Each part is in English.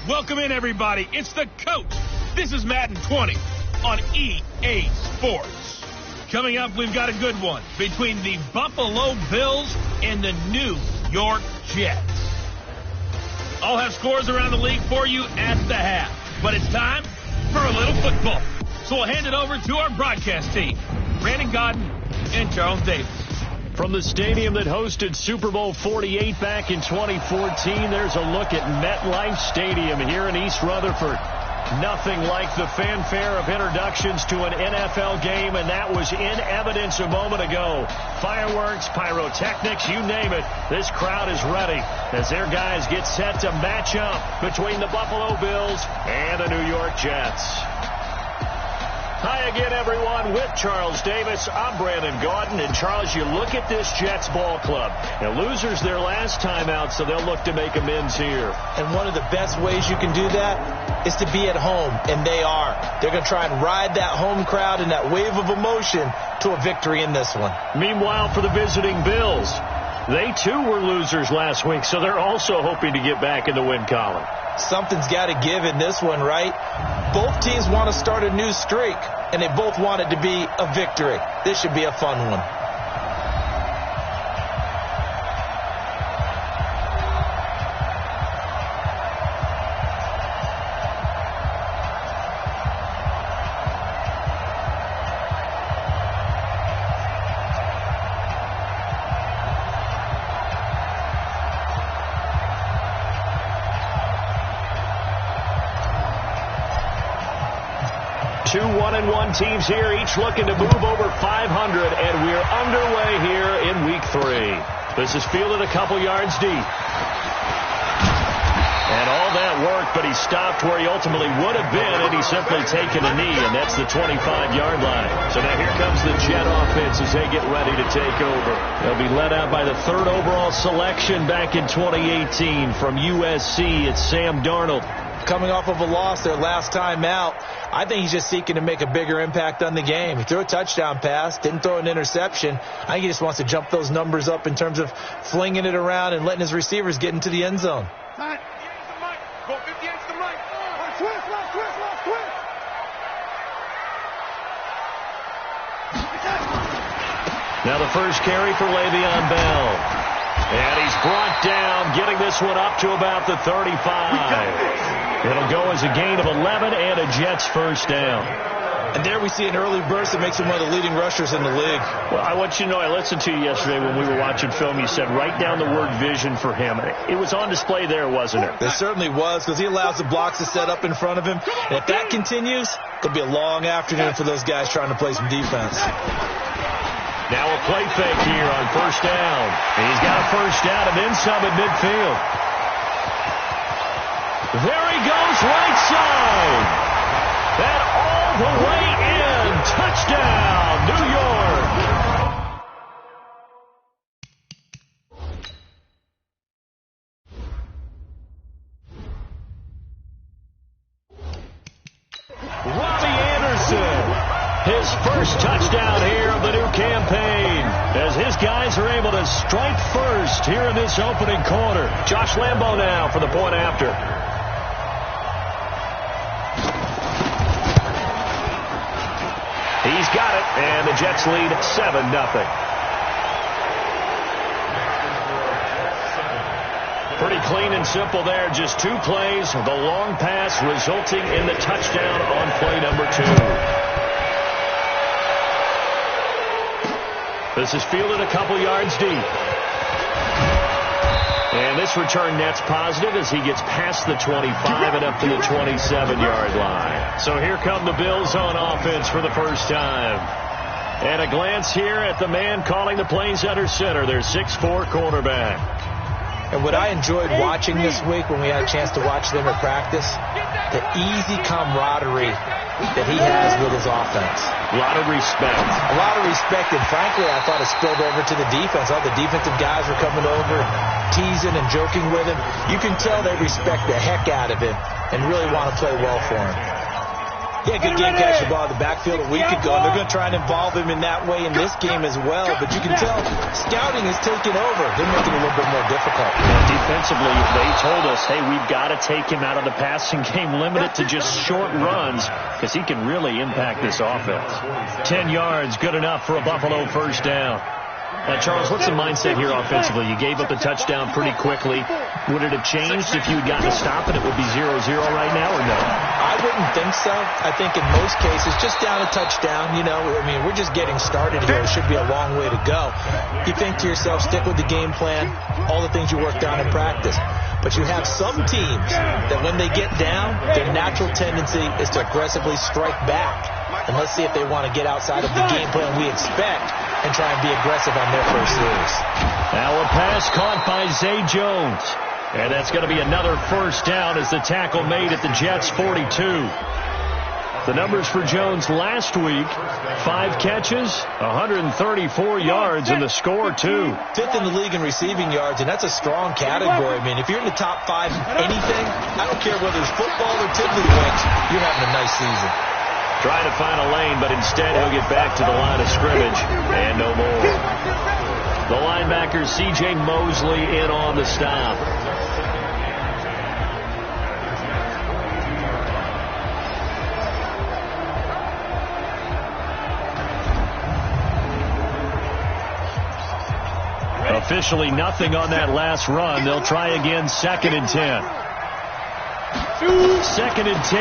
Welcome in, everybody. It's the coach. This is Madden 20 on EA Sports. Coming up, we've got a good one between the Buffalo Bills and the New York Jets. I'll have scores around the league for you at the half. But it's time for a little football. So we'll hand it over to our broadcast team, Brandon Godden and Charles Davis. From the stadium that hosted Super Bowl 48 back in 2014, there's a look at MetLife Stadium here in East Rutherford. Nothing like the fanfare of introductions to an NFL game, and that was in evidence a moment ago. Fireworks, pyrotechnics, you name it. This crowd is ready as their guys get set to match up between the Buffalo Bills and the New York Jets. Hi again, everyone. With Charles Davis, I'm Brandon Gaudin. And, Charles, you look at this Jets ball club. Now, losers their last time out, so they'll look to make amends here. And one of the best ways you can do that is to be at home, and they are. They're going to try and ride that home crowd and that wave of emotion to a victory in this one. Meanwhile, for the visiting Bills, they, too, were losers last week, so they're also hoping to get back in the win column. Something's got to give in this one, right? Both teams want to start a new streak, and they both want it to be a victory. This should be a fun one. Two 1-1 teams here, each looking to move over 500, and we're underway here in Week 3. This is fielded a couple yards deep. And all that work, but he stopped where he ultimately would have been, and he's simply taken a knee, and that's the 25-yard line. So now here comes the Jet offense as they get ready to take over. They'll be led out by the 3rd overall selection back in 2018 from USC. It's Sam Darnold. Coming off of a loss their last time out, I think he's just seeking to make a bigger impact on the game. He threw a touchdown pass, didn't throw an interception. I think he just wants to jump those numbers up in terms of flinging it around and letting his receivers get into the end zone. Now the first carry for Le'Veon Bell. And he's brought down, getting this one up to about the 35. It'll go as a gain of 11 and a Jets first down. And there we see an early burst that makes him one of the leading rushers in the league. Well, I want you to know, I listened to you yesterday when we were watching film. You said write down the word vision for him. It was on display there, wasn't it? It certainly was, because he allows the blocks to set up in front of him. And if that continues, it'll be a long afternoon for those guys trying to play some defense. Now a play fake here on first down. He's got a first down and then some at midfield. There he goes, right side. That all the way in. Touchdown, New York. Robbie Anderson. His first touchdown here of the new campaign as his guys are able to strike first here in this opening quarter. Josh Lambo now for the point after. He's got it, and the Jets lead 7-0. Pretty clean and simple there. Just 2 plays. The long pass resulting in the touchdown on play number 2. This is fielded a couple yards deep. And this return net's positive as he gets past the 25 and up to the 27-yard line. So here come the Bills on offense for the first time. And a glance here at the man calling the plays under center, their 6'4" quarterback. And what I enjoyed watching this week when we had a chance to watch them at practice, the easy camaraderie that he has with his offense. A lot of respect. A lot of respect, and frankly, I thought it spilled over to the defense. All the defensive guys were coming over, teasing and joking with him. You can tell they respect the heck out of him and really want to play well for him. Yeah, good game catching the ball in the backfield a week ago, and they're going to try and involve him in that way in this game as well. But you can tell scouting is taking over. They're making it a little bit more difficult. Defensively, they told us, hey, we've got to take him out of the passing game, limit it to just short runs, because he can really impact this offense. 10 yards, good enough for a Buffalo first down. Charles, what's the mindset here offensively? You gave up the touchdown pretty quickly. Would it have changed if you had gotten a stop and it would be 0-0 right now, or no? I wouldn't think so. I think in most cases, just down a touchdown, we're just getting started here. It should be a long way to go. You think to yourself, stick with the game plan, all the things you worked on in practice. But you have some teams that when they get down, their natural tendency is to aggressively strike back. And let's see if they want to get outside of the game plan we expect and try and be aggressive on their first series. Now a pass caught by Zay Jones. And that's going to be another first down as the tackle made at the Jets' 42. The numbers for Jones last week, 5 catches, 134 yards, and the score, too. 5th in the league in receiving yards, and that's a strong category. If you're in the top 5 anything, I don't care whether it's football or tiddlywinks, you're having a nice season. Trying to find a lane, but instead he'll get back to the line of scrimmage, and no more. The linebacker, C.J. Mosley, in on the stop. Officially nothing on that last run. They'll try again, 2nd and 10. 2nd and 10.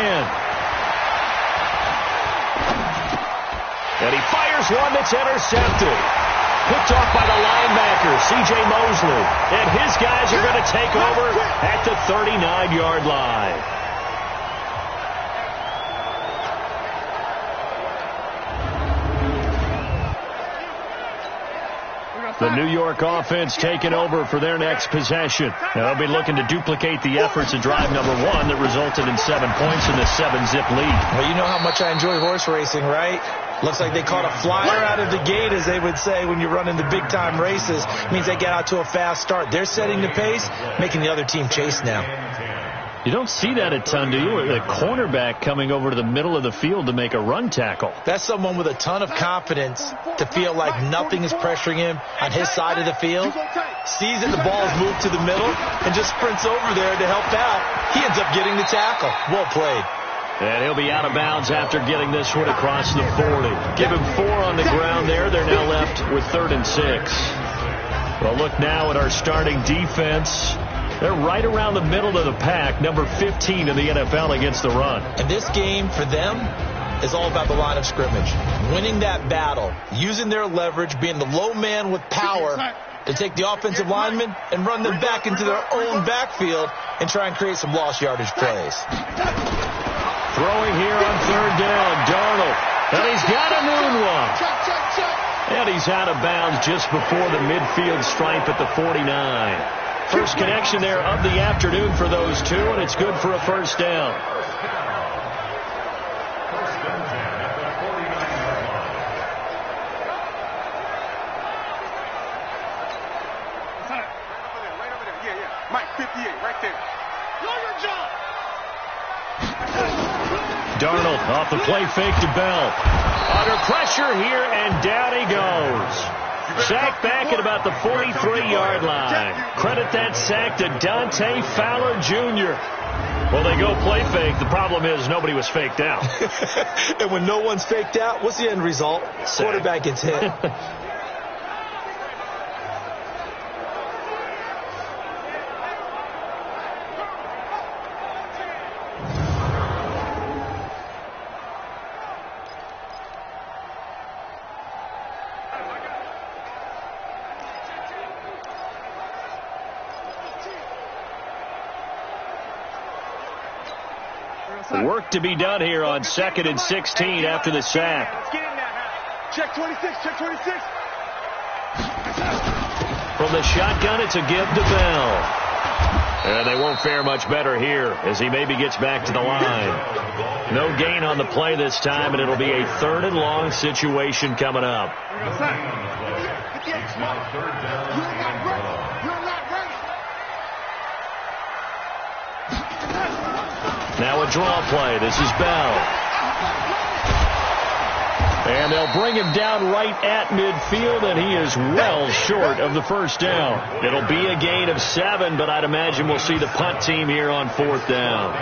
And he fires one that's intercepted. Picked off by the linebacker, C.J. Mosley. And his guys are going to take over at the 39-yard line. The New York offense taking over for their next possession. Now they'll be looking to duplicate the efforts of drive number 1 that resulted in 7 points in the 7-zip lead. Well, you know how much I enjoy horse racing, right? Looks like they caught a flyer out of the gate, as they would say when you're running the big-time races. It means they get out to a fast start. They're setting the pace, making the other team chase now. You don't see that a ton, do you? The cornerback coming over to the middle of the field to make a run tackle. That's someone with a ton of confidence to feel like nothing is pressuring him on his side of the field. Sees that the ball is moved to the middle and just sprints over there to help out. He ends up getting the tackle. Well played. And he'll be out of bounds after getting this one across the 40. Give him 4 on the ground there. They're now left with 3rd and 6. Well, look now at our starting defense. They're right around the middle of the pack, number 15 in the NFL against the run. And this game for them is all about the line of scrimmage. Winning that battle, using their leverage, being the low man with power to take the offensive linemen and run them back into their own backfield and try and create some lost yardage plays. Throwing here on 3rd down, Darnold. And he's got a moonwalk. And he's out of bounds just before the midfield stripe at the 49. First connection there of the afternoon for those two, and it's good for a first down. Mike, 58, right there. Darnold off the play fake to Bell. Under pressure here, and down he goes. Sack back at about the 43-yard line. Credit that sack to Dante Fowler Jr. Well, they go play fake. The problem is nobody was faked out. And when no one's faked out, what's the end result? Sack. Quarterback gets hit. Work to be done here on 2nd and 16 after the sack. Check 26, check 26. From the shotgun, it's a give to Bell. And they won't fare much better here as he maybe gets back to the line. No gain on the play this time, and it'll be a 3rd and long situation coming up. Now a draw play. This is Bell. And they'll bring him down right at midfield, and he is well short of the first down. It'll be a gain of 7, but I'd imagine we'll see the punt team here on 4th down.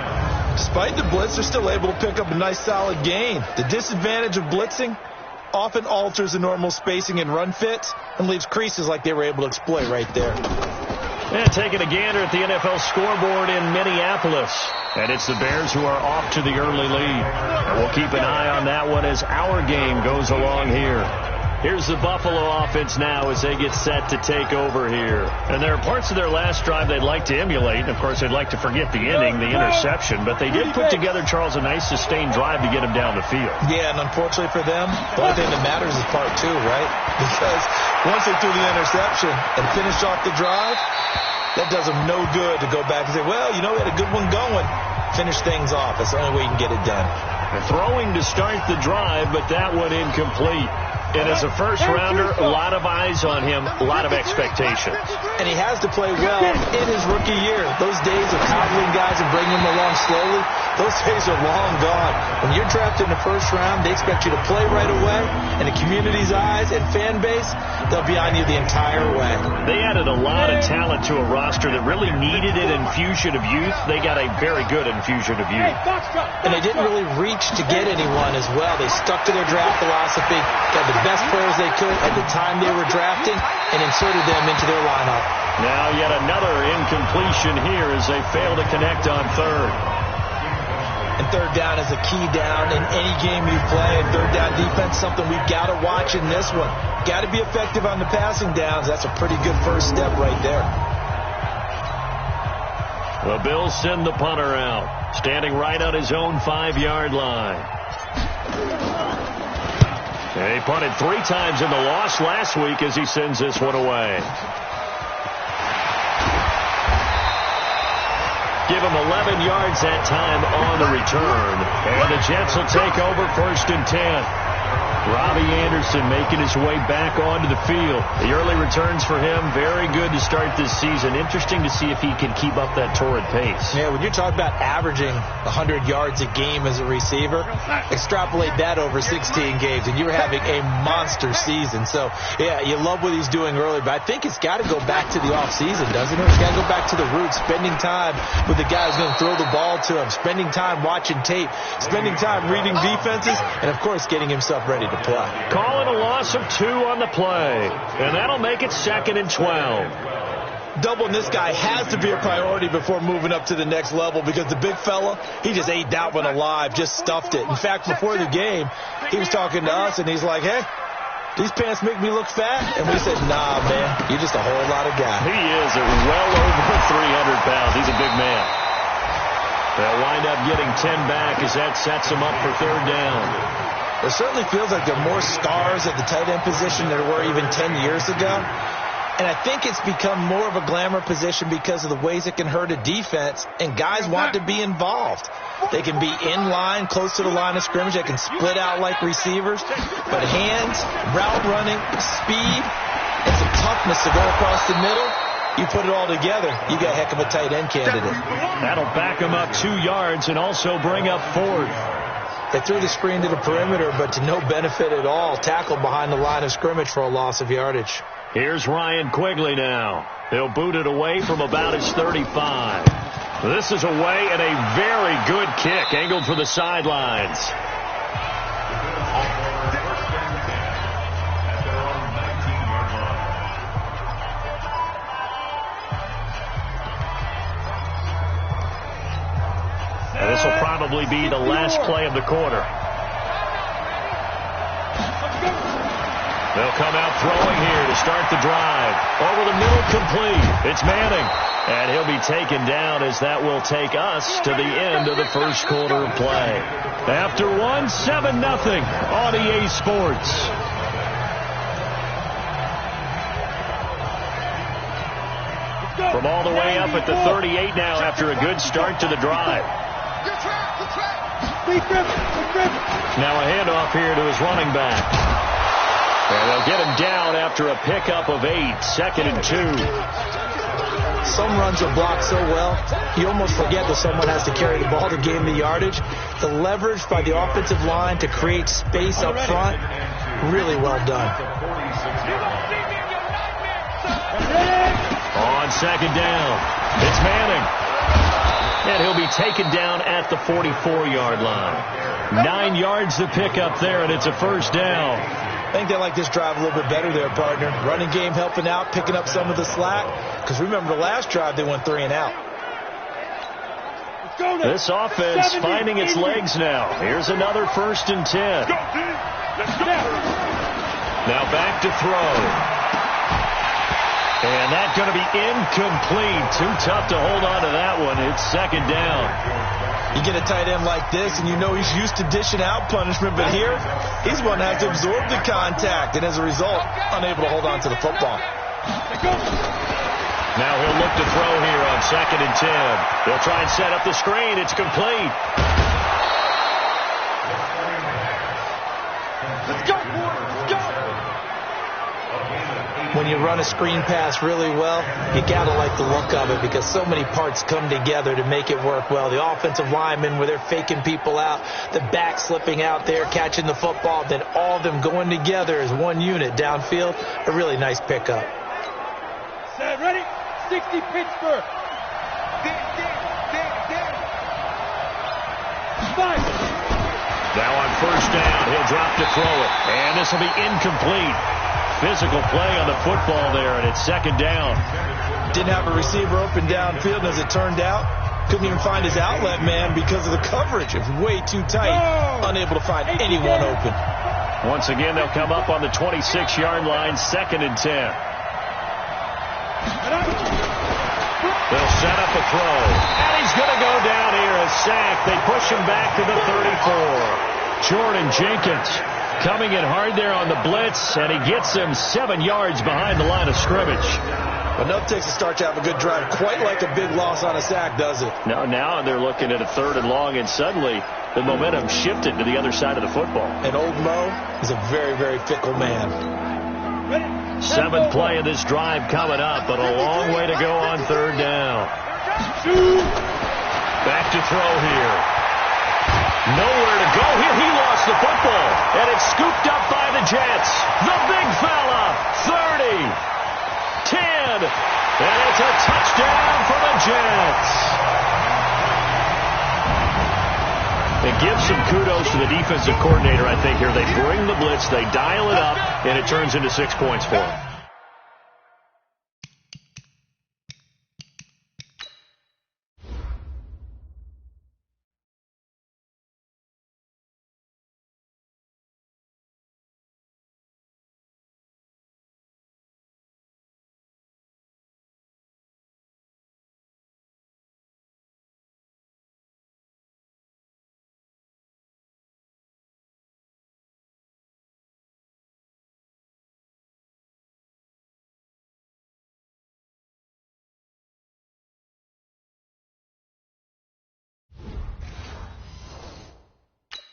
Despite the blitz, they're still able to pick up a nice solid gain. The disadvantage of blitzing often alters the normal spacing and run fits and leaves creases like they were able to exploit right there. And taking a gander at the NFL scoreboard in Minneapolis. And it's the Bears who are off to the early lead. And we'll keep an eye on that one as our game goes along here. Here's the Buffalo offense now as they get set to take over here. And there are parts of their last drive they'd like to emulate. And, of course, they'd like to forget the inning, the interception. But they did put together, Charles, a nice sustained drive to get him down the field. Yeah, and unfortunately for them, the only thing that matters is part 2, right? Because once they threw the interception and finished off the drive, that does them no good to go back and say, well, you know, we had a good one going. Finish things off. That's the only way you can get it done. Throwing to start the drive, but that one incomplete. And as a first-rounder, a lot of eyes on him, a lot of expectations. And he has to play well in his rookie year. Those days of coddling guys and bringing them along slowly, those days are long gone. When you're drafted in the first round, they expect you to play right away. And the community's eyes and fan base, they'll be on you the entire way. They added a lot of talent to a roster that really needed an infusion of youth. They got a very good infusion of youth. And they didn't really reach to get anyone as well. They stuck to their draft philosophy, got the best players they could at the time they were drafting, and inserted them into their lineup. Now yet another incompletion here as they fail to connect on 3rd. And 3rd down is a key down in any game you play. And 3rd down defense, something we've got to watch in this one. Got to be effective on the passing downs. That's a pretty good first step right there. The Bills send the punter out, standing right on his own 5-yard line. And he punted 3 times in the loss last week as he sends this one away. Give him 11 yards that time on the return. And the Jets will take over 1st and 10. Robbie Anderson making his way back onto the field. The early returns for him, very good to start this season. Interesting to see if he can keep up that torrid pace. Yeah, when you're talking about averaging 100 yards a game as a receiver, extrapolate that over 16 games, and you're having a monster season. So, yeah, you love what he's doing early, but I think it's got to go back to the offseason, doesn't it? It's got to go back to the roots, spending time with the guy who's going to throw the ball to him, spending time watching tape, spending time reading defenses, and, of course, getting himself ready to play. Calling a loss of 2 on the play, and that'll make it 2nd and 12. Doubling this guy has to be a priority before moving up to the next level because the big fella, he just ate that one alive, just stuffed it. In fact, before the game, he was talking to us, and he's like, hey, these pants make me look fat? And we said, nah, man, you're just a whole lot of guy. He is well over 300 pounds. He's a big man. They'll wind up getting 10 back as that sets him up for 3rd down. It certainly feels like there are more stars at the tight end position than there were even 10 years ago. And I think it's become more of a glamour position because of the ways it can hurt a defense, and guys want to be involved. They can be in line, close to the line of scrimmage. They can split out like receivers. But hands, route running, speed, and some toughness to go across the middle, you put it all together, you got a heck of a tight end candidate. That'll back him up 2 yards and also bring up 4th. They threw the screen to the perimeter, but to no benefit at all. Tackled behind the line of scrimmage for a loss of yardage. Here's Ryan Quigley now. He'll boot it away from about his 35. This is away and a very good kick, angled for the sidelines. And this will probably be the last play of the quarter. They'll come out throwing here to start the drive. Over the middle, complete. It's Manning. And he'll be taken down as that will take us to the end of the first quarter of play. After 1, 7-0 on EA Sports. From all the way up at the 38 now after a good start to the drive. Now a handoff here to his running back. And they'll get him down after a pickup of 8, 2nd and 2. Some runs are blocked so well, you almost forget that someone has to carry the ball to gain the yardage. The leverage by the offensive line to create space up front, really well done. On second down, it's Manning. And he'll be taken down at the 44-yard line. 9 yards to pick up there, and it's a first down. I think they like this drive a little bit better there, partner. Running game helping out, picking up some of the slack. Because remember, the last drive they went 3 and out. This offense finding its legs now. Here's another 1st and 10. Now back to throw. And that's going to be incomplete. Too tough to hold on to that one. It's second down. You get a tight end like this, and you know he's used to dishing out punishment. But here, he's going to have to absorb the contact. And as a result, unable to hold on to the football. Now he'll look to throw here on 2nd and 10. They'll try and set up the screen. It's complete. Let's go, boy. Let's go. When you run a screen pass really well, you got to like the look of it because so many parts come together to make it work well. The offensive linemen, where they're faking people out, the back slipping out there, catching the football, then all of them going together as one unit downfield. A really nice pickup. Set, ready? 60 Pittsburgh. Five. Now on first down, he'll drop to throw it. And this will be incomplete. Physical play on the football there, and it's second down. Didn't have a receiver open downfield, and as it turned out, couldn't even find his outlet man because of the coverage. It was way too tight, unable to find anyone open. Once again, they'll come up on the 26-yard line, 2nd and 10. They'll set up a throw, and he's going to go down here, a sack. They push him back to the 34. Jordan Jenkins coming in hard there on the blitz, and he gets him 7 yards behind the line of scrimmage. Enough takes a start to have a good drive. Quite like a big loss on a sack, does it? Now they're looking at a 3rd and long, and suddenly the momentum shifted to the other side of the football. And old Mo is a very, very fickle man. 7th play of this drive coming up, but a long way to go on 3rd down. Back to throw here. Nowhere to go here. He lost the football, and it's scooped up by the Jets. The big fella, 30, 10, and it's a touchdown for the Jets. It gives some kudos to the defensive coordinator, I think, here. They bring the blitz, they dial it up, and it turns into 6 points for them.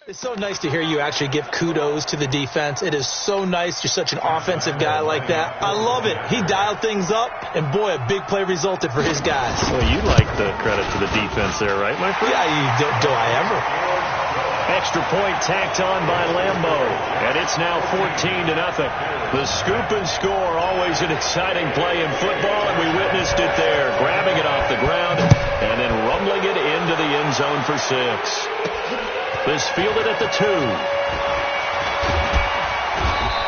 It's so nice to hear you actually give kudos to the defense. It is so nice. You're such an offensive guy like that. I love it. He dialed things up, and boy, a big play resulted for his guys. Well, you like the credit to the defense there, right, my friend? Yeah, do I ever? Extra point tacked on by Lambo, and it's now 14-0. The scoop and score, always an exciting play in football, and we witnessed it there, grabbing it off the ground and then rumbling it into the end zone for 6. This fielded at the 2.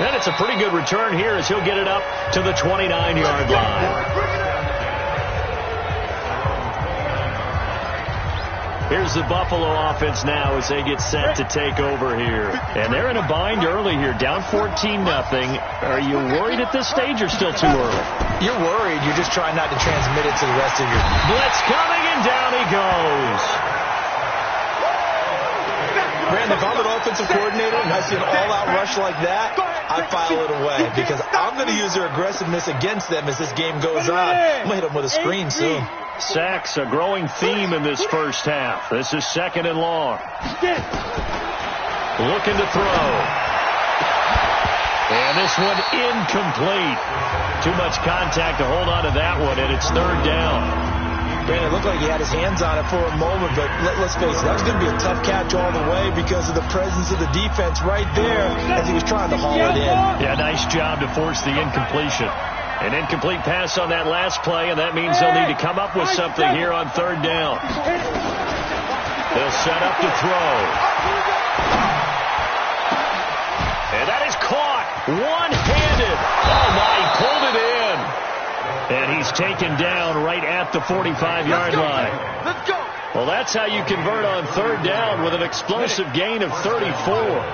And it's a pretty good return here as he'll get it up to the 29-yard line. Here's the Buffalo offense now as they get set to take over here. And they're in a bind early here, down 14-0. Are you worried at this stage or still too early? You're worried. You're just trying not to transmit it to the rest of your... Blitz coming, and down he goes. Brandon, if I'm an offensive coordinator and I see an all-out rush like that, I file it away because I'm going to use their aggressiveness against them as this game goes on. I'm going to hit them with a screen soon. Sacks, a growing theme in this first half. This is 2nd and long. Looking to throw. And this one incomplete. Too much contact to hold on to that one, and it's third down. Brandon, it looked like he had his hands on it for a moment, but let's face it, that was going to be a tough catch all the way because of the presence of the defense right there as he was trying to haul it in. Yeah, nice job to force the incompletion. An incomplete pass on that last play, and that means they'll need to come up with something here on third down. They'll set up to throw. And that is caught one-handed. Oh, my, he pulled it in. And he's taken down right at the 45-yard line. Let's go. Well, that's how you convert on third down with an explosive gain of 34.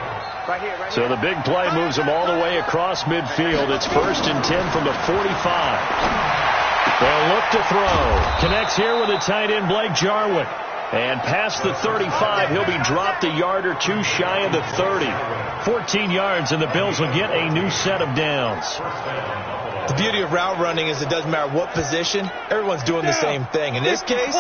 So the big play moves them all the way across midfield. It's 1st and 10 from the 45. They'll look to throw. Connects here with a tight end, Blake Jarwin. And past the 35, he'll be dropped a yard or two shy of the 30. 14 yards, and the Bills will get a new set of downs. The beauty of route running is it doesn't matter what position, everyone's doing the same thing. In this case,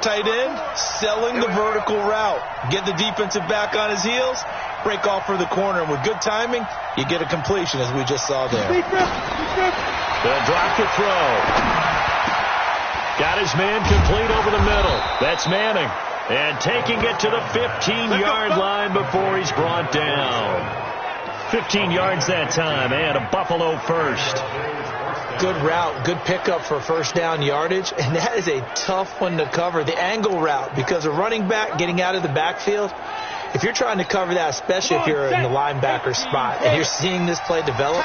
tight end, selling the vertical route. Get the defensive back on his heels, break off for the corner, and with good timing, you get a completion, as we just saw there. They'll drop the throw. Got his man complete over the middle. That's Manning. And taking it to the 15-yard line before he's brought down. 15 yards that time, and a Buffalo first. Good route, good pickup for first down yardage, and that is a tough one to cover. The angle route, because a running back getting out of the backfield, if you're trying to cover that, especially if you're in the linebacker spot and you're seeing this play develop,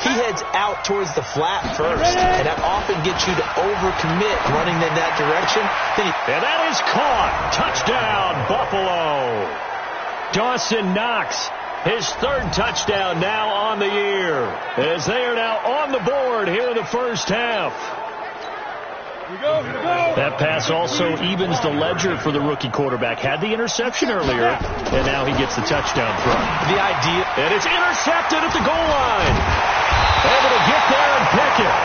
he heads out towards the flat first, and that often gets you to overcommit running in that direction. And that is caught. Touchdown, Buffalo. Dawson Knox, his third touchdown now on the year, as they are now on the board here in the first half. That pass also evens the ledger for the rookie quarterback. Had the interception earlier, and now he gets the touchdown throw. The idea. And it's intercepted at the goal line. Able to get there and pick it.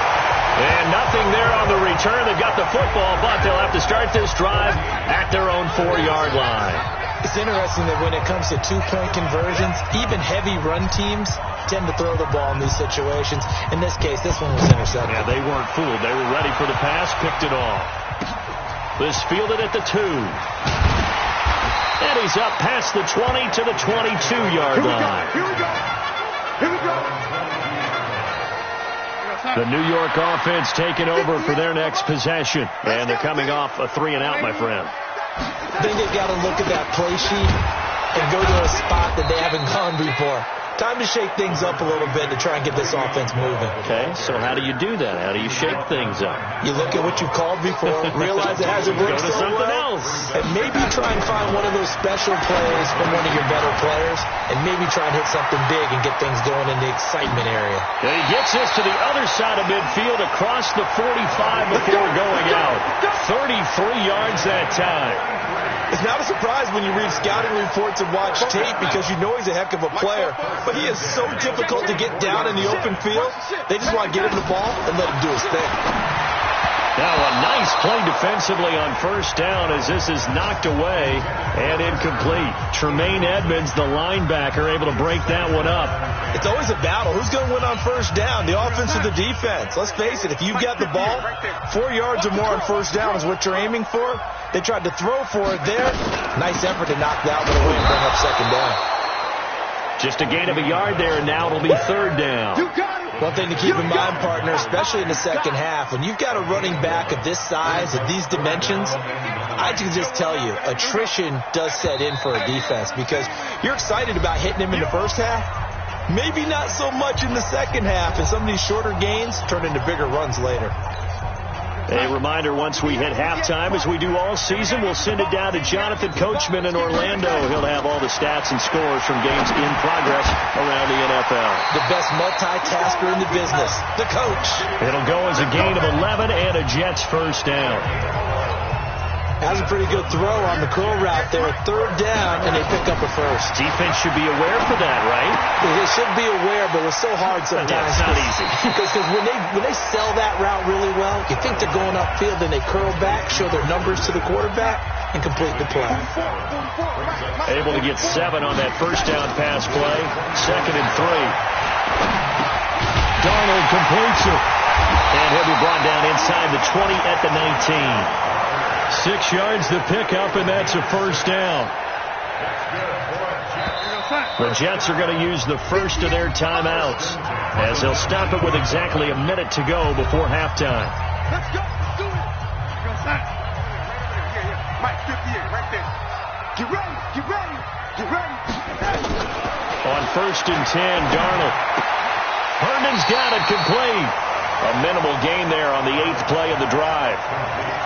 And nothing there on the return. They've got the football, but they'll have to start this drive at their own 4-yard line. It's interesting that when it comes to two-point conversions, even heavy run teams tend to throw the ball in these situations. In this case, this one was intercepted. Yeah, they weren't fooled. They were ready for the pass, picked it off. This fielded at the 2. And he's up past the 20 to the 22-yard line. Here we go. Here we go. The New York offense taking over for their next possession. And they're coming off a 3-and-out, my friend. I think they've got to look at that play sheet and go to a spot that they haven't gone before. Time to shake things up a little bit to try and get this offense moving. Okay, so how do you do that? How do you shake things up? You look at what you called before, realize it hasn't worked so well, and maybe try and find one of those special plays from one of your better players, and maybe try and hit something big and get things going in the excitement area. And he gets this to the other side of midfield across the 45 before going out. 33 yards that time. It's not a surprise when you read scouting reports and watch tape because you know he's a heck of a player. But he is so difficult to get down in the open field. They just want to get him the ball and let him do his thing. Now a nice play defensively on first down as this is knocked away and incomplete. Tremaine Edmonds, the linebacker, able to break that one up. It's always a battle. Who's going to win on first down, the offense or the defense? Let's face it, if you've got the ball, 4 yards or more on first down is what you're aiming for. They tried to throw for it there. Nice effort to knock that one away and bring up second down. Just a gain of a yard there, and now it'll be third down. One thing to keep in mind, partner, especially in the second half, when you've got a running back of this size, of these dimensions, I can just tell you, attrition does set in for a defense because you're excited about hitting him in the first half. Maybe not so much in the second half, and some of these shorter gains turn into bigger runs later. A reminder, once we hit halftime, as we do all season, we'll send it down to Jonathan Coachman in Orlando. He'll have all the stats and scores from games in progress around the NFL. The best multitasker in the business, the coach. It'll go as a gain of 11 and a Jets first down. That was a pretty good throw on the curl route there. Third down, and they pick up a first. Defense should be aware for that, right? They should be aware, but it's so hard sometimes. It's not easy. Because when they sell that route really well, you think they're going upfield, then they curl back, show their numbers to the quarterback, and complete the play. Able to get 7 on that first down pass play. 2nd and 3. Darnold completes it. And he'll be brought down inside the 20 at the 19. 6 yards to pick up, and that's a first down. The Jets are going to use the first of their timeouts as they'll stop it with exactly a minute to go before halftime. Let's go. Do it. Mike, 58 right there. Get ready. Get ready. Get ready. On 1st and 10, Darnold. Herndon's got it complete. A minimal gain there on the 8th play of the drive.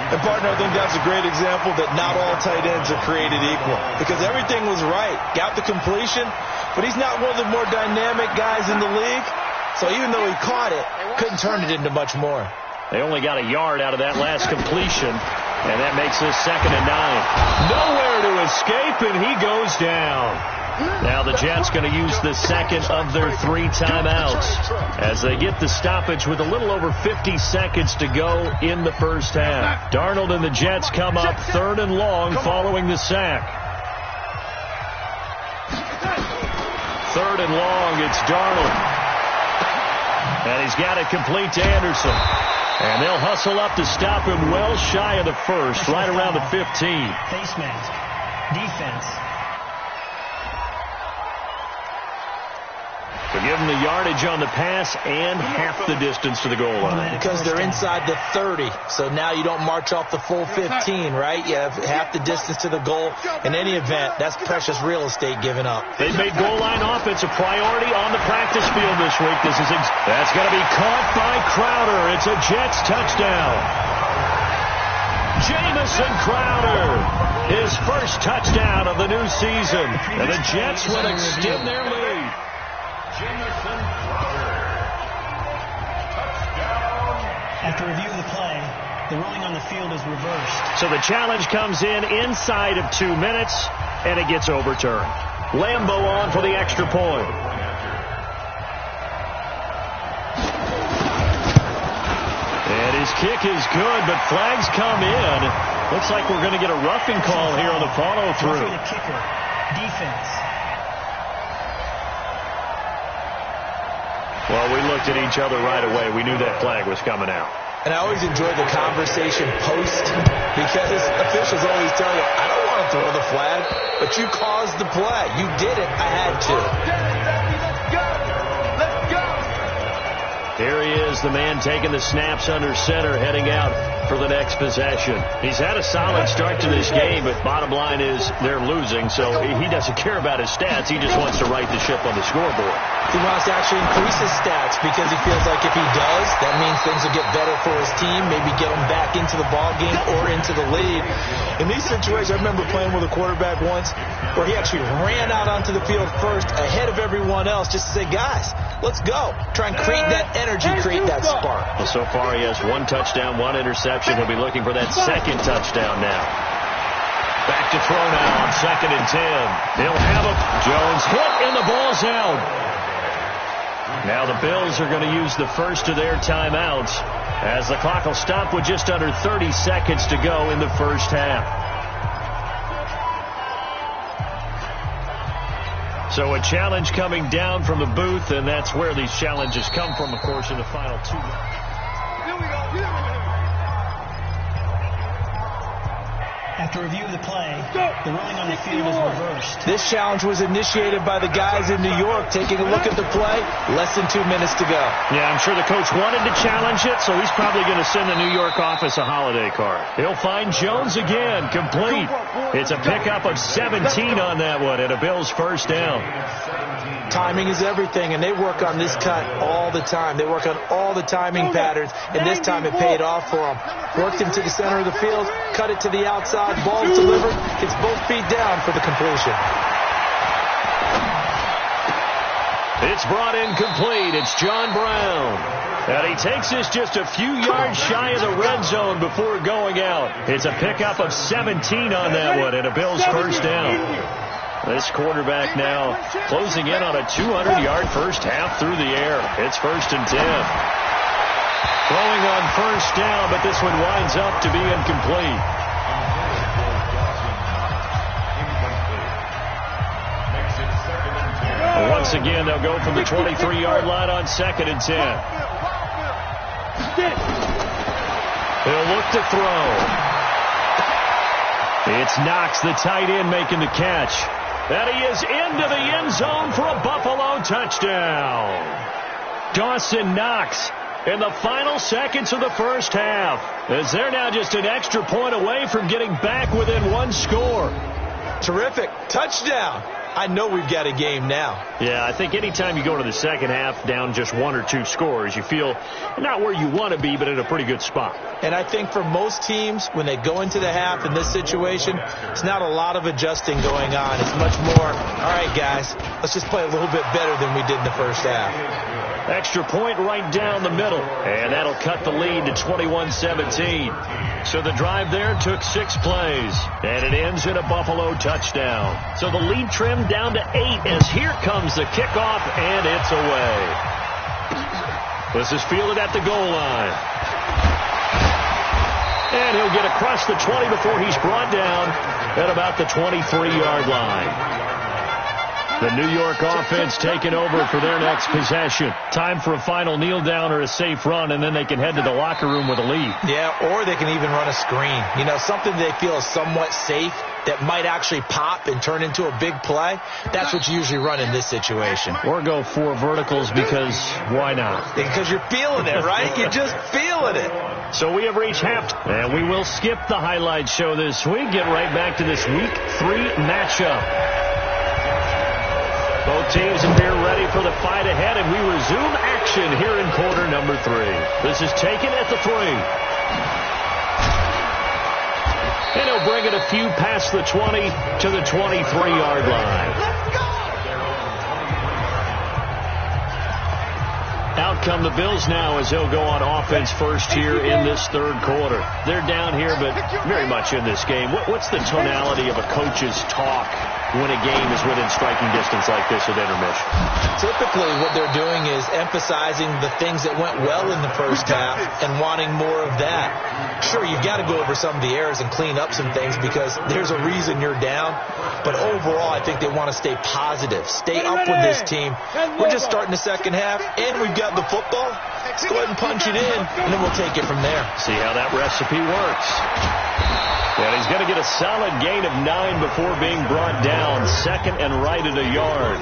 And, partner, I think that's a great example that not all tight ends are created equal. Because everything was right. Got the completion, but he's not one of the more dynamic guys in the league. So even though he caught it, couldn't turn it into much more. They only got a yard out of that last completion, and that makes this 2nd and 9. Nowhere to escape, and he goes down. Now the Jets going to use the second of their 3 timeouts as they get the stoppage with a little over 50 seconds to go in the first half. Darnold and the Jets come up 3rd and long following the sack. 3rd and long, it's Darnold. And he's got it complete to Anderson. And they'll hustle up to stop him well shy of the first, right around the 15. Face mask. Defense. To give them the yardage on the pass and half the distance to the goal line. Because they're inside the 30, so now you don't march off the full 15, right? You have half the distance to the goal. In any event, that's precious real estate given up. They've made goal line offense a priority on the practice field this week. That's going to be caught by Crowder. It's a Jets touchdown. Jamison Crowder, his first touchdown of the new season. And the Jets will extend their lead. After review of the play, the ruling on the field is reversed. So the challenge comes in inside of 2 minutes, and it gets overturned. Lambo on for the extra point. And his kick is good, but flags come in. Looks like we're going to get a roughing call here on the follow-through. The kicker, defense. Well, we looked at each other right away. We knew that flag was coming out. And I always enjoy the conversation post because officials always tell you, I don't want to throw the flag, but you caused the play. You did it. I had to. Let's go. Here he is, the man taking the snaps under center, heading out for the next possession. He's had a solid start to this game, but bottom line is they're losing, so he doesn't care about his stats. He just wants to right the ship on the scoreboard. He wants to actually increase his stats because he feels like if he does, that means things will get better for his team, maybe get him back into the ball game or into the lead. In these situations, I remember playing with a quarterback once where he actually ran out onto the field first ahead of everyone else just to say, guys, let's go. Try and create that energy, create that spark. Well, so far he has 1 touchdown, 1 interception. He'll be looking for that 2nd touchdown now. Back to throw now on 2nd and 10. He'll have it. Jones hit and the ball's out. Now the Bills are going to use the first of their timeouts as the clock will stop with just under 30 seconds to go in the first half. So a challenge coming down from the booth, and that's where these challenges come from, of course, in the final 2 minutes. Here we go. After review of the play, the ruling on the field is reversed. This challenge was initiated by the guys in New York. Taking a look at the play, less than 2 minutes to go. Yeah, I'm sure the coach wanted to challenge it, so he's probably going to send the New York office a holiday card. He'll find Jones again, complete. It's a pickup of 17 on that one, and a Bills first down. Timing is everything, and they work on this cut all the time. They work on all the timing patterns, and this time it paid off for them. Worked him to the center of the field, cut it to the outside, ball delivered, gets both feet down for the completion. It's brought in complete. It's John Brown. And he takes this just a few yards shy of the red zone before going out. It's a pickup of 17 on that one, and a Bills first down. This quarterback now closing in on a 200-yard first half through the air. It's 1st and 10. Throwing on first down, but this one winds up to be incomplete. Once again, they'll go from the 23-yard line on 2nd and 10. He'll look to throw. It's Knox, the tight end, making the catch. And he is into the end zone for a Buffalo touchdown. Dawson Knox in the final seconds of the first half, as they're now just an extra point away from getting back within one score. Terrific. Touchdown. I know we've got a game now. Yeah, I think anytime you go to the second half down just 1 or 2 scores, you feel not where you want to be, but in a pretty good spot. And I think for most teams, when they go into the half in this situation, it's not a lot of adjusting going on. It's much more, all right, guys, let's just play a little bit better than we did in the first half. Extra point right down the middle, and that'll cut the lead to 21-17. So the drive there took 6 plays, and it ends in a Buffalo touchdown. So the lead trimmed down to 8 as here comes the kickoff, and it's away. This is fielded at the goal line. And he'll get across the 20 before he's brought down at about the 23-yard line. The New York offense taking over for their next possession. Time for a final kneel down or a safe run, and then they can head to the locker room with a lead. Yeah, or they can even run a screen. You know, something they feel is somewhat safe that might actually pop and turn into a big play. That's what you usually run in this situation. Or go 4 verticals because why not? Because you're feeling it, right? You're just feeling it. So we have reached half, and we will skip the highlight show this week. Get right back to this Week 3 matchup. Both teams appear ready for the fight ahead, and we resume action here in quarter number 3. This is taken at the 3. And he'll bring it a few past the 20 to the 23-yard line. Out come the Bills now as they'll go on offense first here in this third quarter. They're down here, but very much in this game. What's the tonality of a coach's talk when a game is within striking distance like this at intermission? Typically what they're doing is emphasizing the things that went well in the first half and wanting more of that. Sure, you've got to go over some of the errors and clean up some things because there's a reason you're down. But overall, I think they want to stay positive, stay up with this team. We're just starting the second half, and we've got the football. Let's go ahead and punch it in, and then we'll take it from there. See how that recipe works. And he's going to get a solid gain of 9 before being brought down. 2nd and right at a yard.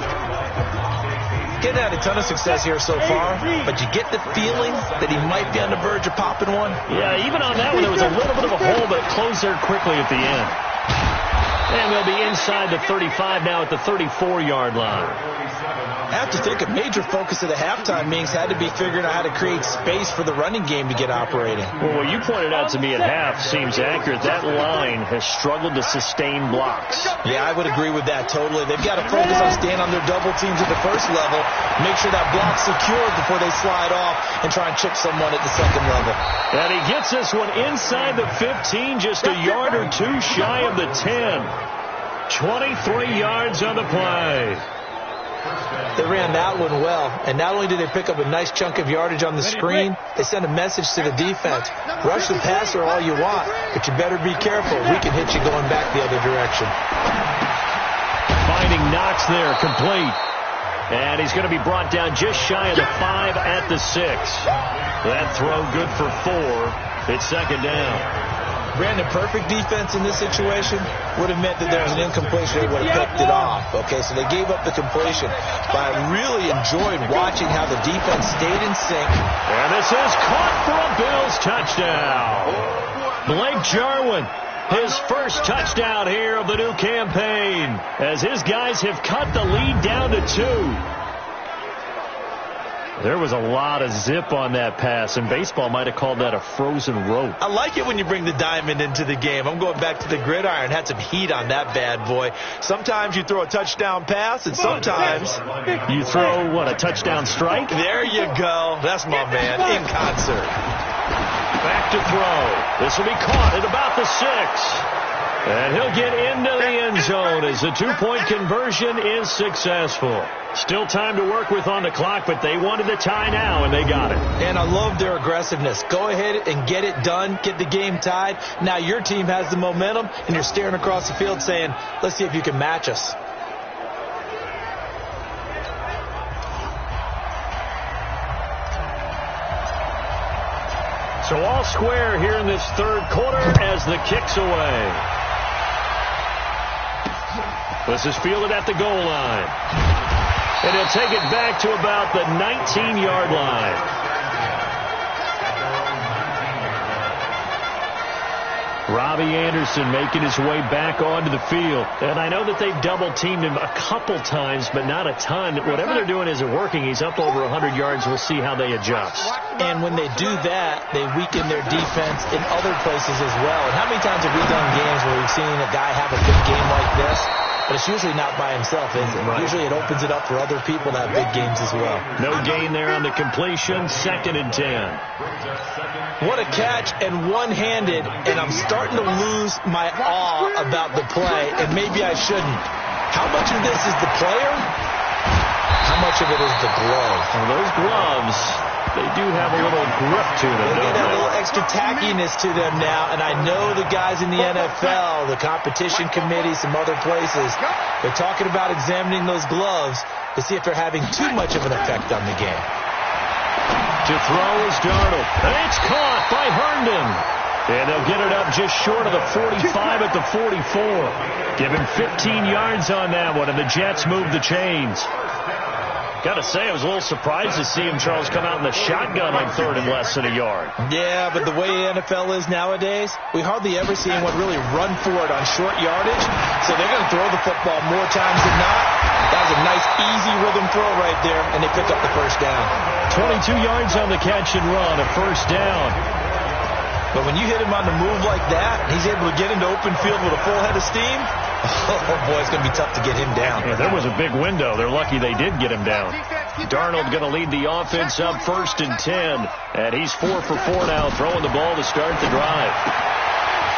Getting had a ton of success here so far, but you get the feeling that he might be on the verge of popping one. Yeah, even on that one, there was a little bit of a hole, but it closed there quickly at the end. And they'll be inside the 35 now at the 34-yard line. I have to think a major focus of the halftime meetings had to be figuring out how to create space for the running game to get operating. Well, what you pointed out to me at half seems accurate. That line has struggled to sustain blocks. Yeah, I would agree with that totally. They've got to focus on staying on their double teams at the first level, make sure that block's secured before they slide off and try and chip someone at the second level. And he gets this one inside the 15, just a yard or 2 shy of the 10. 23 yards on the play. They ran that one well, and not only did they pick up a nice chunk of yardage on the screen, they sent a message to the defense. Rush the passer all you want, but you better be careful. We can hit you going back the other direction. Finding Knox there, complete. And he's going to be brought down just shy of the 5 at the 6. That throw good for 4. It's 2nd down. Brandon, perfect defense in this situation would have meant that there was an incompletion. They would have picked it off. Okay, so they gave up the completion. But I really enjoyed watching how the defense stayed in sync. And this is caught for a Bills touchdown. Blake Jarwin, his first touchdown here of the new campaign, as his guys have cut the lead down to 2. There was a lot of zip on that pass, and baseball might have called that a frozen rope. I like it when you bring the diamond into the game. I'm going back to the gridiron. Had some heat on that bad boy. Sometimes you throw a touchdown pass, and sometimes you throw, what, a touchdown strike? There you go. That's my man, in concert. Back to throw. This will be caught at about the 6. And he'll get into the end zone as the 2-point conversion is successful. Still time to work with on the clock, but they wanted the tie now, and they got it. And I love their aggressiveness. Go ahead and get it done. Get the game tied. Now your team has the momentum, and you're staring across the field saying, let's see if you can match us. So all square here in this third quarter as the kick's away. This is fielded at the goal line. And he'll take it back to about the 19-yard line. Robbie Anderson making his way back onto the field. And I know that they've double-teamed him a couple times, but not a ton. Whatever they're doing isn't working. He's up over 100 yards. We'll see how they adjust. And when they do that, they weaken their defense in other places as well. And how many times have we done games where we've seen a guy have a big game like this? But it's usually not by himself, is it? Right. Usually it opens it up for other people to have big games as well. No gain there on the completion. 2nd and 10. What a catch and one-handed, and I'm starting to lose my awe about the play, and maybe I shouldn't. How much of this is the player? How much of it is the glove? Well, those gloves, they do have a little grip to them, they don't have they? a little extra tackiness to them now, and I know the guys in the NFL, the competition committee, some other places, they're talking about examining those gloves to see if they're having too much of an effect on the game. To throw is Darnold. And it's caught by Herndon. And they'll get it up just short of the 45 at the 44. Give him 15 yards on that one, and the Jets move the chains. Got to say, I was a little surprised to see him, Charles, come out in the shotgun on 3rd and less than a yard. Yeah, but the way the NFL is nowadays, we hardly ever see anyone really run for it on short yardage. So they're going to throw the football more times than not. That was a nice, easy rhythm throw right there, and they pick up the first down. 22 yards on the catch and run, a first down. But when you hit him on the move like that, he's able to get into open field with a full head of steam. Oh, boy, it's going to be tough to get him down. Yeah, there was a big window. They're lucky they did get him down. Darnold going to lead the offense up 1st and 10. And he's 4 for 4 now, throwing the ball to start the drive.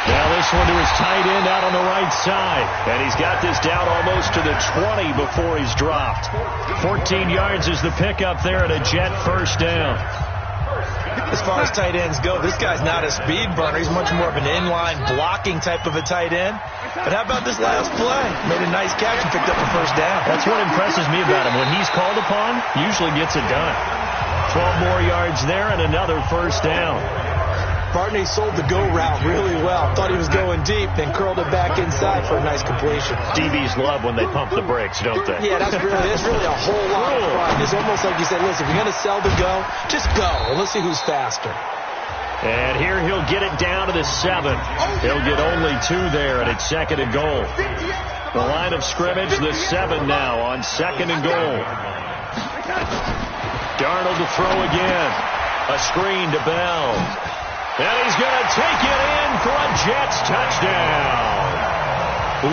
Now this one to his tight end out on the right side. And he's got this down almost to the 20 before he's dropped. 14 yards is the pickup there and a Jet first down. As far as tight ends go, this guy's not a speed burner. He's much more of an inline blocking type of a tight end. But how about this last play? Made a nice catch and picked up a first down. That's what impresses me about him. When he's called upon, usually gets it done. 12 more yards there and another first down. Barney sold the go route really well. Thought he was going deep, then curled it back inside for a nice completion. DBs love when they pump the brakes, don't they? Yeah, that's really a whole lot of fun. It's almost like you said, listen, if you're going to sell the go, just go. And let's see who's faster. And here he'll get it down to the 7. He'll get only 2 there, and it's 2nd and goal. The line of scrimmage, the 7 now on 2nd and goal. Darnold to throw again. A screen to Bell. And he's going to take it in for a Jets touchdown.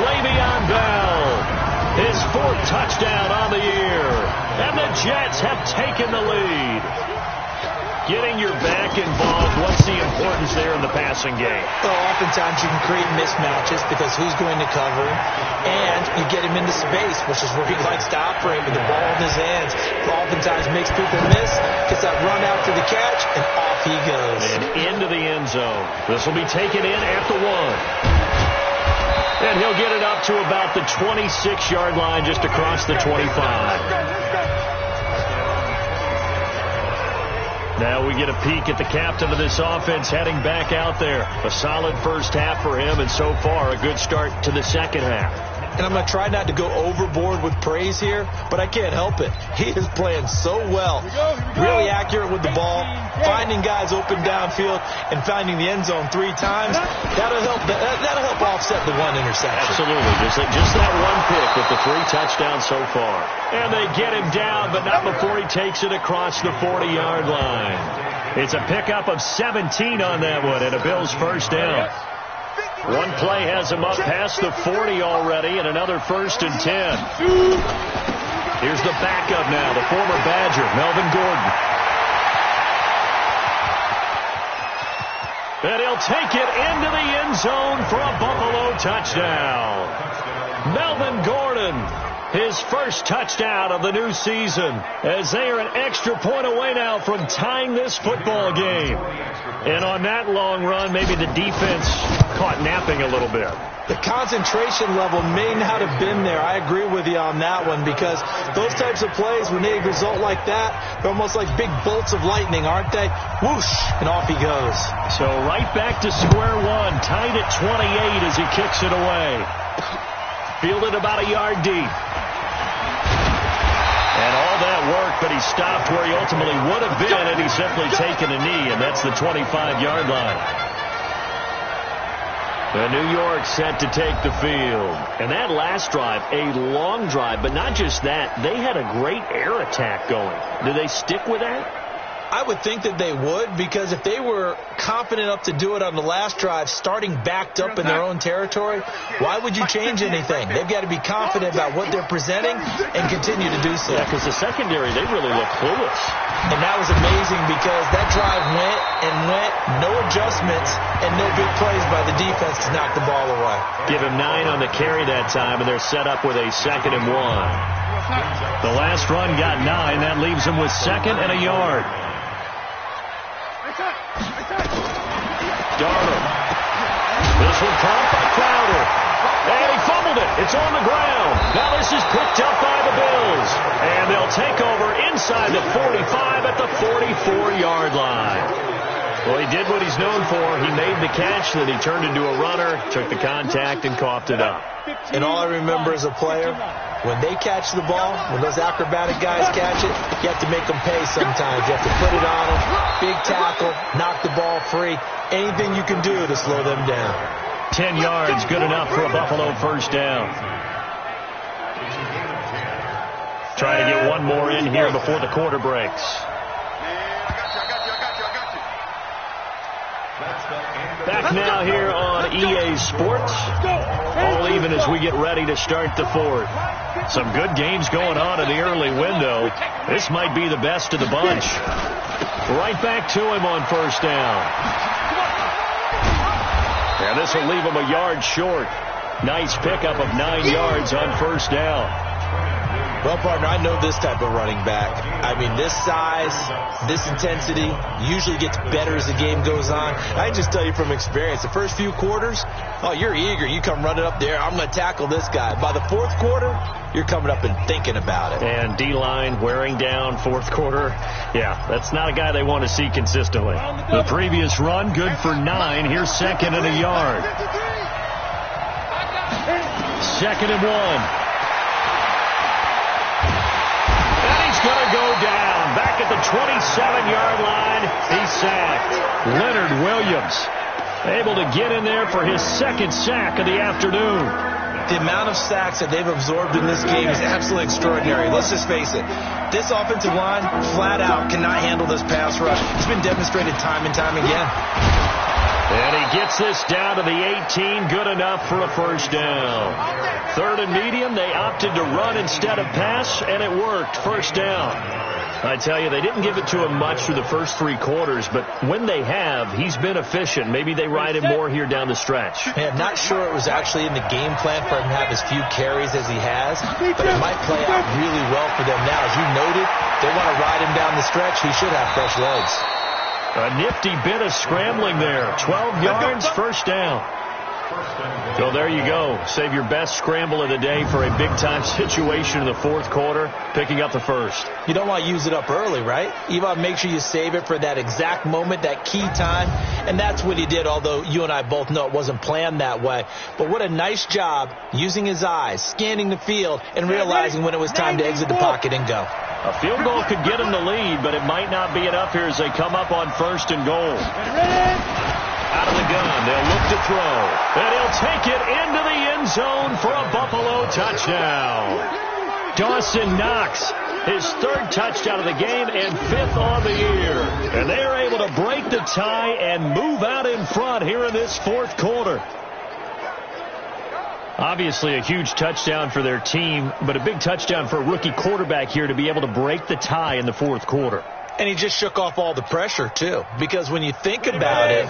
Le'Veon Bell, his 4th touchdown on the year. And the Jets have taken the lead. Getting your back involved, what's the importance there in the passing game? Well, oftentimes you can create mismatches because who's going to cover him, and you get him into space, which is where he likes to operate with the ball in his hands. Oftentimes makes people miss, gets that run after the catch, and off he goes. And into the end zone. This will be taken in at the 1. And he'll get it up to about the 26-yard line just across the 25. Now we get a peek at the captain of this offense heading back out there. A solid first half for him, and so far a good start to the second half. And I'm going to try not to go overboard with praise here, but I can't help it. He is playing so well. Really accurate with the ball, finding guys open downfield, and finding the end zone 3 times. That'll help offset the 1 interception. Absolutely. Just that 1 pick with the 3 touchdowns so far. And they get him down, but not before he takes it across the 40-yard line. It's a pickup of 17 on that one, and a Bills first down. 1 play has him up past the 40 already, and another 1st and 10. Here's the backup now, the former Badger, Melvin Gordon. And he'll take it into the end zone for a Buffalo touchdown. Melvin Gordon, his first touchdown of the new season, as they are an extra point away now from tying this football game. And on that long run, maybe the defense caught napping a little bit. The concentration level may not have been there. I agree with you on that one, because those types of plays, when they result like that, they're almost like big bolts of lightning, aren't they? Whoosh, and off he goes. So right back to square one, tied at 28 as he kicks it away. Fielded about a yard deep. And all that work, but he stopped where he ultimately would have been had he simply taken a knee, and that's the 25-yard line. The New York set to take the field. And that last drive, a long drive, but not just that, they had a great air attack going. Do they stick with that? I would think that they would, because if they were confident enough to do it on the last drive, starting backed up in their own territory, why would you change anything? They've got to be confident about what they're presenting and continue to do so. Yeah, because the secondary, they really look clueless. And that was amazing, because that drive went and went, no adjustments, and no big plays by the defense to knock the ball away. Give him 9 on the carry that time, and they're set up with a 2nd and 1. The last run got 9. That leaves them with 2nd and a yard. Darnold. This one caught by Crowder. And he fumbled it. It's on the ground. Now this is picked up by the Bills. And they'll take over inside the 45 at the 44-yard line. Well, he did what he's known for. He made the catch, then he turned into a runner, took the contact, and coughed it up. And all I remember as a player, when they catch the ball, when those acrobatic guys catch it, you have to make them pay sometimes. You have to put it on them, big tackle, knock the ball free, anything you can do to slow them down. 10 yards, good enough for a Buffalo first down. Trying to get one more in here before the quarter breaks. Back now here on EA Sports. All even as we get ready to start the fourth. Some good games going on in the early window. This might be the best of the bunch. Right back to him on first down. And this will leave him a yard short. Nice pickup of 9 yards on first down. Well, partner, I know this type of running back. I mean, this size, this intensity usually gets better as the game goes on. I can just tell you from experience, the first few quarters, oh, you're eager. You come running up there, I'm going to tackle this guy. By the fourth quarter, you're coming up and thinking about it. And D-line wearing down fourth quarter. Yeah, that's not a guy they want to see consistently. The previous run, good for 9. Here's 2nd and a yard. 2nd and 1. Going to go down. Back at the 27-yard line. He's sacked. Leonard Williams able to get in there for his 2nd sack of the afternoon. The amount of sacks that they've absorbed in this game is absolutely extraordinary. Let's just face it. This offensive line, flat out, cannot handle this pass rush. It's been demonstrated time and time again. And he gets this down to the 18, good enough for a first down. 3rd and medium, they opted to run instead of pass, and it worked. First down. I tell you, they didn't give it to him much through the first 3 quarters, but when they have, he's been efficient. Maybe they ride him more here down the stretch. Man, not sure it was actually in the game plan for him to have as few carries as he has, but it might play out really well for them now. As you noted, they want to ride him down the stretch. He should have fresh legs. A nifty bit of scrambling there. 12 yards, first down. So there you go. Save your best scramble of the day for a big-time situation in the fourth quarter, picking up the first. You don't want to use it up early, right? You want to make sure you save it for that exact moment, that key time, and that's what he did, although you and I both know it wasn't planned that way. But what a nice job using his eyes, scanning the field, and realizing when it was time to exit the pocket and go. A field goal could get him the lead, but it might not be enough here as they come up on 1st and goal. Out of the gun, they'll look to throw. And he'll take it into the end zone for a Buffalo touchdown. Dawson Knox, his 3rd touchdown of the game and 5th on the year. And they're able to break the tie and move out in front here in this 4th quarter. Obviously a huge touchdown for their team, but a big touchdown for a rookie quarterback here to be able to break the tie in the 4th quarter. And he just shook off all the pressure, too. Because when you think about it,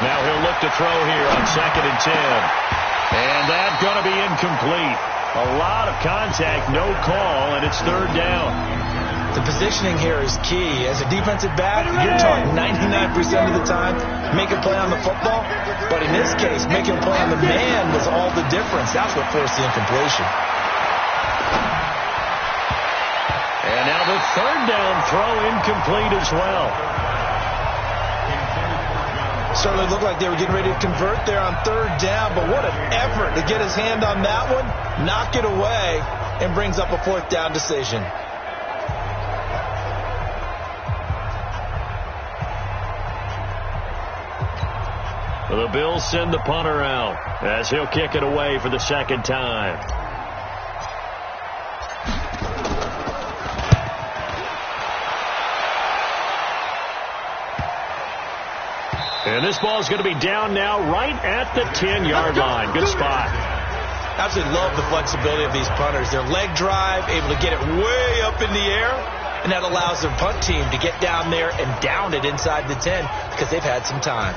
Now he'll look to throw here on 2nd and 10. And that's going to be incomplete. A lot of contact, no call, and it's 3rd down. The positioning here is key. As a defensive back, you're taught 99% of the time, make a play on the football. But in this case, making a play on the man was all the difference. That's what forced the incompletion. And now the 3rd down throw incomplete as well. Certainly looked like they were getting ready to convert there on 3rd down, but what an effort to get his hand on that one, knock it away, and brings up a 4th down decision. The Bills send the punter out as he'll kick it away for the 2nd time. And this ball is going to be down now right at the 10-yard line. Good spot. Absolutely love the flexibility of these punters. Their leg drive, able to get it way up in the air, and that allows their punt team to get down there and down it inside the 10 because they've had some time.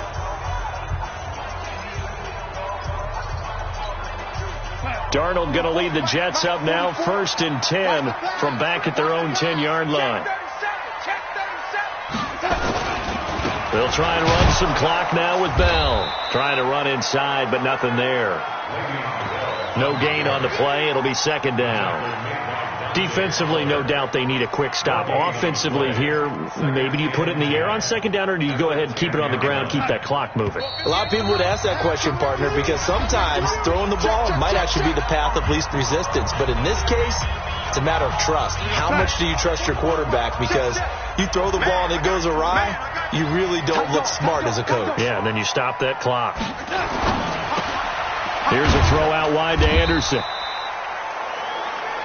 Darnold going to lead the Jets up now, 1st and 10 from back at their own 10-yard line. They'll try and run some clock now with Bell. Trying to run inside, but nothing there. No gain on the play. It'll be 2nd down. Defensively, no doubt they need a quick stop. Offensively here, maybe do you put it in the air on 2nd down, or do you go ahead and keep it on the ground, keep that clock moving? A lot of people would ask that question, partner, because sometimes throwing the ball might actually be the path of least resistance. But in this case, it's a matter of trust. How much do you trust your quarterback? Because you throw the ball and it goes awry, you really don't look smart as a coach. Yeah, and then you stop that clock. Here's a throw out wide to Anderson.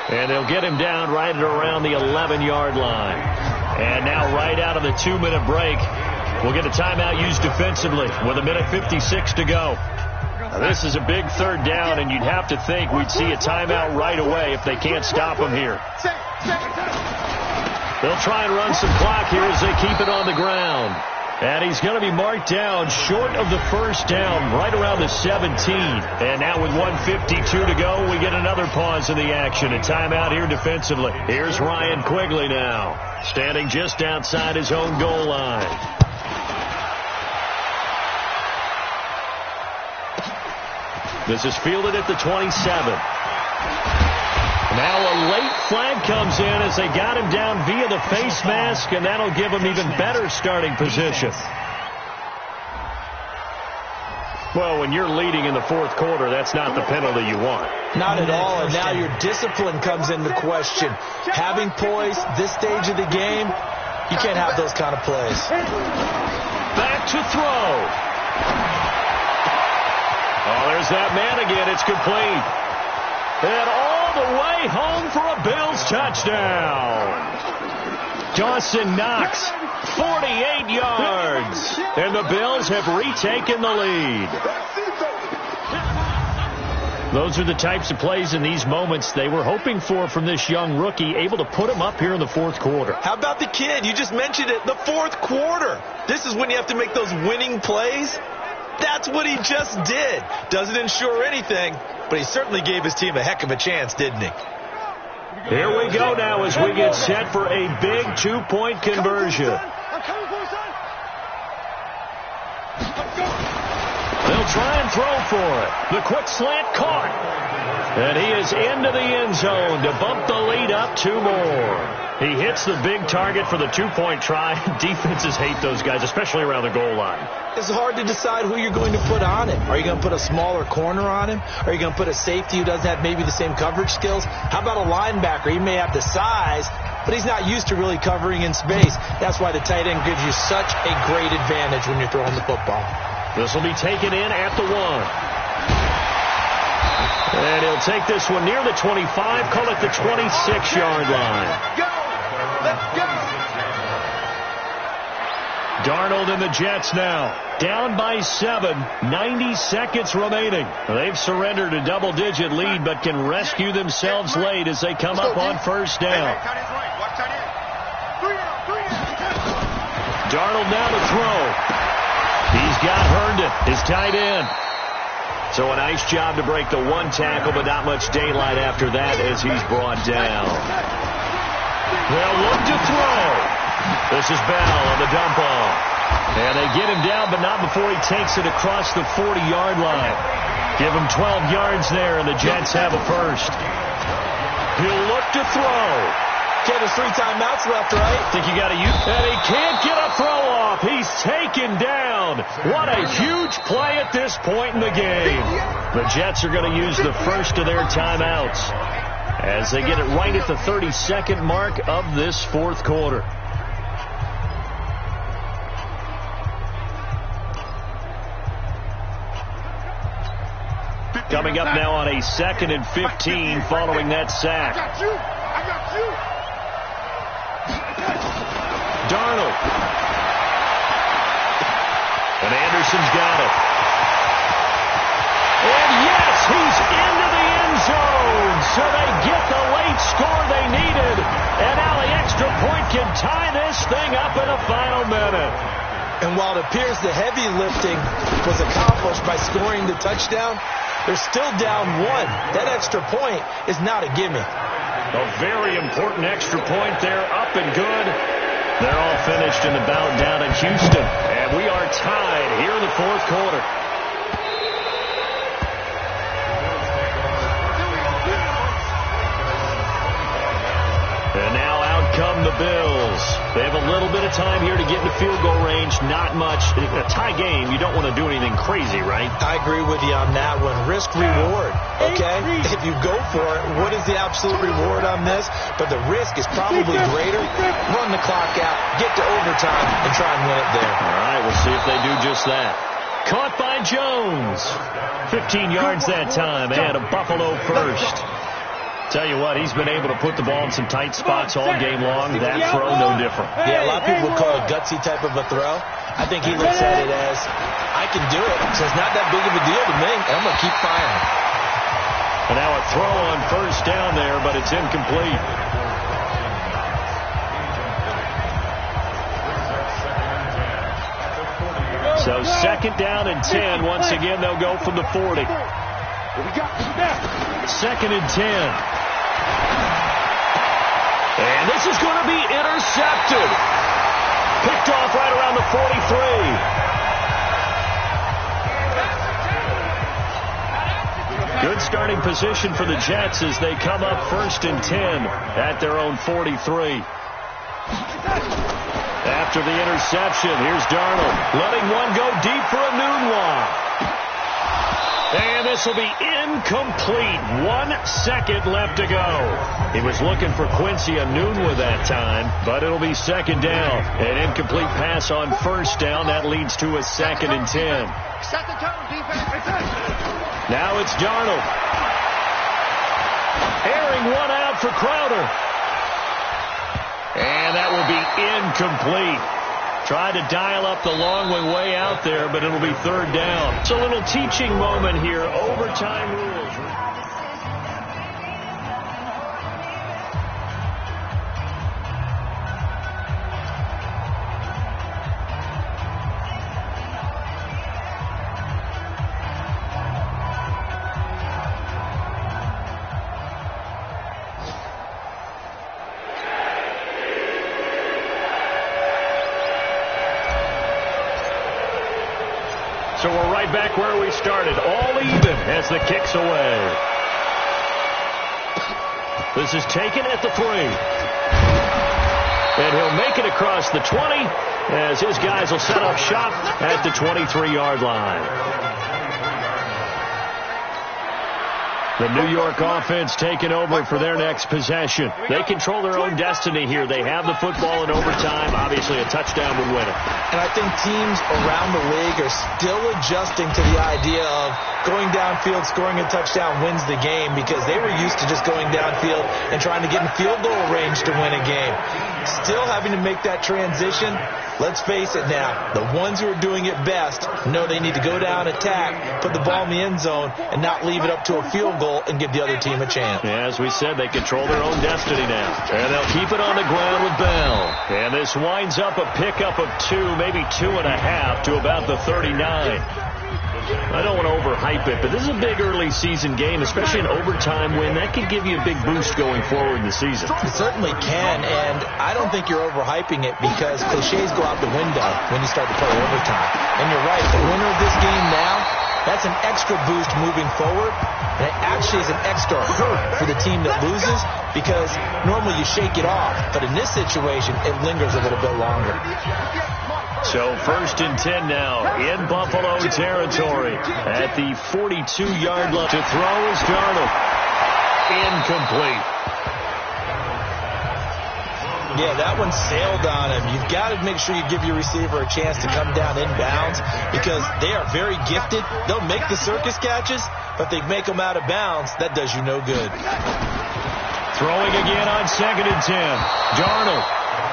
And they'll get him down right at around the 11-yard line. And now right out of the 2-minute break, we'll get a timeout used defensively with 1:56 to go. Now, this is a big 3rd down, and you'd have to think we'd see a timeout right away if they can't stop him here. They'll try and run some clock here as they keep it on the ground. And he's going to be marked down short of the 1st down, right around the 17. And now with 1:52 to go, we get another pause in the action. A timeout here defensively. Here's Ryan Quigley now, standing just outside his own goal line. This is fielded at the 27. Now a late flag comes in as they got him down via the face mask, and that'll give him even better starting position. Well, when you're leading in the 4th quarter, that's not the penalty you want. Not at all, and now your discipline comes into question. Having poise this stage of the game, you can't have those kind of plays. Back to throw. Oh, there's that man again. It's complete. And all the way home for a Bills touchdown. Dawson Knox, 48 yards. And the Bills have retaken the lead. Those are the types of plays in these moments they were hoping for from this young rookie, able to put him up here in the 4th quarter. How about the kid? You just mentioned it, the 4th quarter. This is when you have to make those winning plays. That's what he just did. Doesn't ensure anything, but he certainly gave his team a heck of a chance, didn't he? Here we go now as we get set for a big 2-point conversion. They'll try and throw for it. The quick slant caught. And he is into the end zone to bump the lead up 2 more. He hits the big target for the 2-point try. Defenses hate those guys, especially around the goal line. It's hard to decide who you're going to put on him. Are you going to put a smaller corner on him? Are you going to put a safety who doesn't have maybe the same coverage skills? How about a linebacker? He may have the size, but he's not used to really covering in space. That's why the tight end gives you such a great advantage when you're throwing the football. This will be taken in at the 1. And he'll take this one near the 25, call it the 26-yard line. Let's go! Darnold and the Jets now down by 7, 90 seconds remaining. They've surrendered a double-digit lead, but can rescue themselves late as they come up on 1st down. Darnold now to throw. He's he's got Herndon, his tight end. So a nice job to break the one tackle, but not much daylight after that as he's brought down. They'll look to throw. This is Bell on the dump off. And they get him down, but not before he takes it across the 40-yard line. Give him 12 yards there, and the Jets have a first. He'll look to throw. Okay, there's 3 timeouts left, right? Think you got to use. And he can't get a throw off. He's taken down. What a huge play at this point in the game. The Jets are going to use the first of their timeouts as they get it right at the 32nd mark of this fourth quarter. Coming up now on a 2nd and 15 following that sack. I got you. Darnold. And Anderson's got it. And yes, he's into the end zone. So they get the late score they needed. And now the extra point can tie this thing up in the final minute. And while it appears the heavy lifting was accomplished by scoring the touchdown, they're still down 1. That extra point is not a gimme. A very important extra point there, up and good. They're all finished in the bout down in Houston. And we are tied here in the fourth quarter. And now out come the Bills. They have a little bit of time here to get into field goal range. Not much. A tie game, you don't want to do anything crazy, right? I agree with you on that one. Risk reward, okay? If you go for it, what is the absolute reward on this? But the risk is probably greater. Run the clock out, get to overtime, and try and win it there. All right, we'll see if they do just that. Caught by Jones. 15 yards that time, and a Buffalo first. Tell you what, he's been able to put the ball in some tight spots all game long. That throw, no different. Yeah, a lot of people would call it a gutsy type of a throw. I think he looks at it as, I can do it, so it's not that big of a deal to me, and I'm going to keep firing. And now a throw on first down there, but it's incomplete. So 2nd down and 10. Once again, they'll go from the 40. 2nd and 10. And this is going to be intercepted. Picked off right around the 43. Good starting position for the Jets as they come up 1st and 10 at their own 43. After the interception, here's Darnold letting one go deep for Enunwa. And this will be incomplete. 1 second left to go. He was looking for Quincy Enunwa that time, but it'll be 2nd down. An incomplete pass on 1st down. That leads to a 2nd and 10. Now it's Darnold. Airing one out for Crowder. And that will be incomplete. Tried to dial up the long one way out there, but it'll be 3rd down. It's a little teaching moment here. Overtime rules. So we're right back where we started, all even as the kick's away. This is taken at the 3. And he'll make it across the 20 as his guys will set up shop at the 23-yard line. The New York offense taking over for their next possession. They control their own destiny here. They have the football in overtime. Obviously, a touchdown would win it. And I think teams around the league are still adjusting to the idea of going downfield, scoring a touchdown wins the game, because they were used to just going downfield and trying to get in field goal range to win a game. still having to make that transition. Let's face it now, the ones who are doing it best know they need to go down, attack, put the ball in the end zone, and not leave it up to a field goal and give the other team a chance. Yeah, as we said, they control their own destiny now. And they'll keep it on the ground with Bell. And this winds up a pickup of 2, maybe 2.5 to about the 39. I don't want to overhype it, but this is a big early season game, especially an overtime win. That could give you a big boost going forward in the season. It certainly can, and I don't think you're overhyping it because cliches go out the window when you start to play overtime. And you're right, the winner of this game now, that's an extra boost moving forward, and it actually is an extra hurt for the team that loses because normally you shake it off, but in this situation, it lingers a little bit longer. So 1st and 10 now in Buffalo territory at the 42-yard line. To throw is Darnold. Incomplete. Yeah, that one sailed on him. You've got to make sure you give your receiver a chance to come down inbounds because they are very gifted. They'll make the circus catches, but they make them out of bounds. That does you no good. Throwing again on 2nd and 10. Darnold.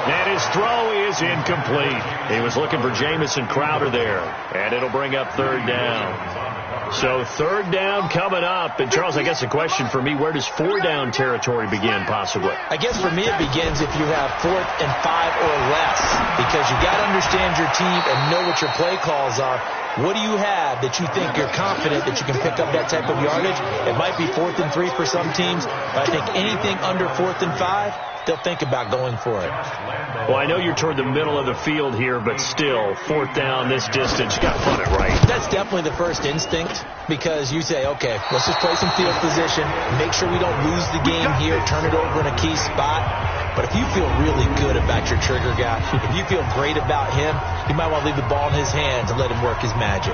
And his throw is incomplete. He was looking for Jamison Crowder there. And it'll bring up 3rd down. So 3rd down coming up. And, Charles, I guess a question for me, where does 4-down territory begin possibly? I guess for me it begins if you have 4th and 5 or less because you got to understand your team and know what your play calls are. What do you have that you think you're confident that you can pick up that type of yardage? It might be 4th and 3 for some teams, but I think anything under 4th and 5, they'll think about going for it. Well, I know you're toward the middle of the field here, but still, 4th down this distance, you got to punt it right. That's definitely the first instinct because you say, okay, let's just play some field position, make sure we don't lose the game here, turn it over in a key spot. But if you feel really good about your trigger guy, if you feel great about him, you might want to leave the ball in his hands and let him work his magic.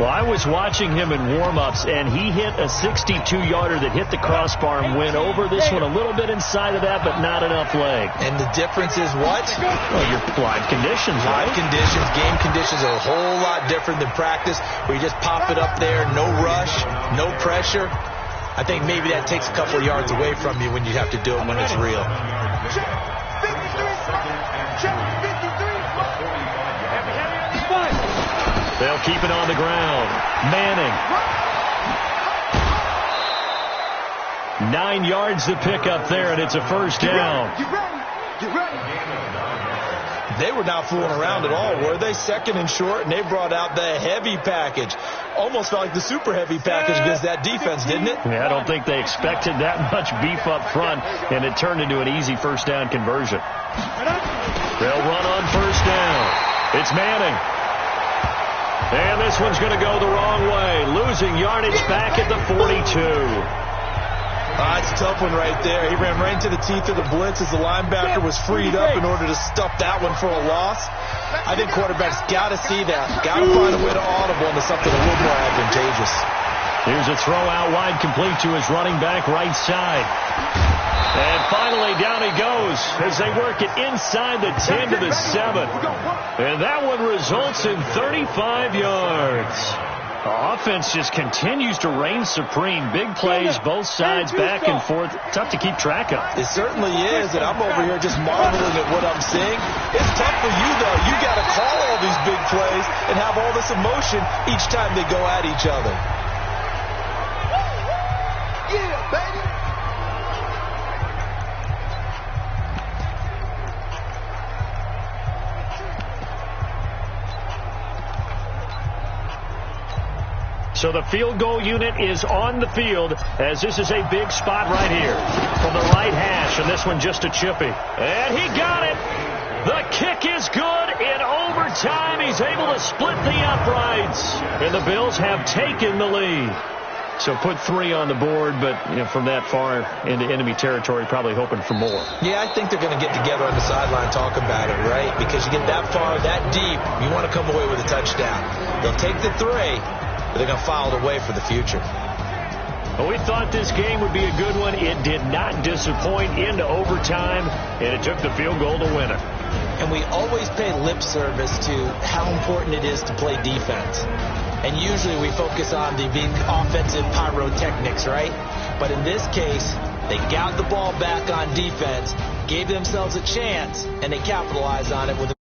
Well, I was watching him in warm-ups, and he hit a 62-yarder that hit the crossbar and went over. This one a little bit inside of that, but not enough leg. And the difference is what? Well, your live conditions, right? Live conditions, game conditions are a whole lot different than practice, where you just pop it up there, no rush, no pressure. I think maybe that takes a couple of yards away from you when you have to do it when it's real. They'll keep it on the ground. Manning. 9 yards to pick up there, and it's a 1st down. Get ready. They were not fooling around at all, were they? 2nd and short, and they brought out the heavy package. Almost felt like the super heavy package against that defense, didn't it? Yeah, I don't think they expected that much beef up front, and it turned into an easy 1st down conversion. They'll run on 1st down. It's Manning. And this one's going to go the wrong way, losing yardage back at the 42. That's a tough one right there. He ran right into the teeth of the blitz as the linebacker was freed up in order to stuff that one for a loss. I think quarterbacks got to see that. Got to find a way to audible into something a little more advantageous. Here's a throw out wide complete to his running back right side. And finally down he goes as they work it inside the 10 to the 7. And that one results in 35 yards. The offense just continues to reign supreme. Big plays, both sides, back and forth. Tough to keep track of. It certainly is, and I'm over here just marveling at what I'm seeing. It's tough for you, though. You got to call all these big plays and have all this emotion each time they go at each other. Yeah, baby. So the field goal unit is on the field as this is a big spot right here from the right hash, and this one just a chippy. And he got it. The kick is good in overtime. He's able to split the uprights, and the Bills have taken the lead. So put 3 on the board, but from that far into enemy territory, probably hoping for more. Yeah, I think they're going to get together on the sideline and talk about it, right? Because you get that far, that deep, you want to come away with a touchdown. They'll take the 3. But they're going to file it away for the future. Well, we thought this game would be a good one. It did not disappoint into overtime, and it took the field goal to win it. And we always pay lip service to how important it is to play defense. And usually we focus on the big offensive pyrotechnics, right? But in this case, they got the ball back on defense, gave themselves a chance, and they capitalized on it with